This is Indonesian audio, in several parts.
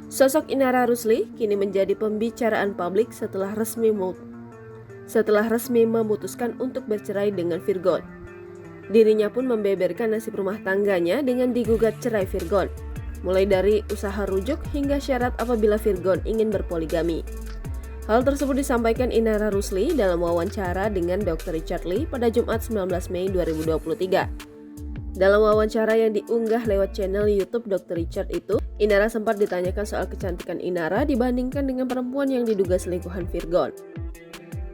Sosok Inara Rusli kini menjadi pembicaraan publik setelah resmi memutuskan untuk bercerai dengan Virgon. Dirinya pun membeberkan nasib rumah tangganya dengan digugat cerai Virgon, mulai dari usaha rujuk hingga syarat apabila Virgon ingin berpoligami. Hal tersebut disampaikan Inara Rusli dalam wawancara dengan Dr. Richard Lee pada Jumat 19 Mei 2023. Dalam wawancara yang diunggah lewat channel YouTube Dr. Richard itu, Inara sempat ditanyakan soal kecantikan Inara dibandingkan dengan perempuan yang diduga selingkuhan Virgon.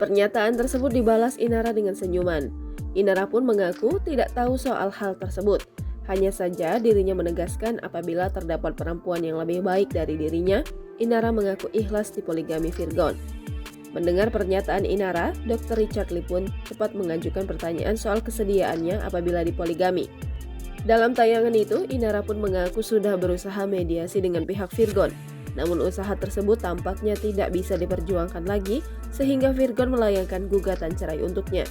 Pernyataan tersebut dibalas Inara dengan senyuman. Inara pun mengaku tidak tahu soal hal tersebut. Hanya saja dirinya menegaskan apabila terdapat perempuan yang lebih baik dari dirinya, Inara mengaku ikhlas dipoligami Virgon. Mendengar pernyataan Inara, Dr. Richard Lee pun cepat mengajukan pertanyaan soal kesediaannya apabila dipoligami. Dalam tayangan itu, Inara pun mengaku sudah berusaha mediasi dengan pihak Virgon. Namun usaha tersebut tampaknya tidak bisa diperjuangkan lagi sehingga Virgon melayangkan gugatan cerai untuknya.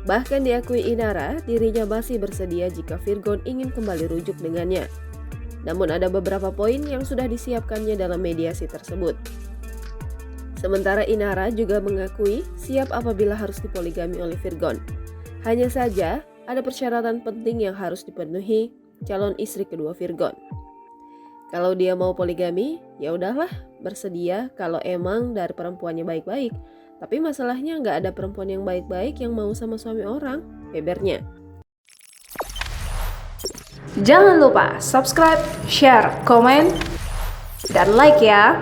Bahkan diakui Inara, dirinya masih bersedia jika Virgon ingin kembali rujuk dengannya. Namun ada beberapa poin yang sudah disiapkannya dalam mediasi tersebut. Sementara Inara juga mengakui siap apabila harus dipoligami oleh Virgon. Hanya saja, ada persyaratan penting yang harus dipenuhi calon istri kedua Virgon. Kalau dia mau poligami, ya udahlah, bersedia kalau emang dari perempuannya baik-baik. Tapi masalahnya nggak ada perempuan yang baik-baik yang mau sama suami orang, bebernya. Jangan lupa subscribe, share, komen, dan like ya.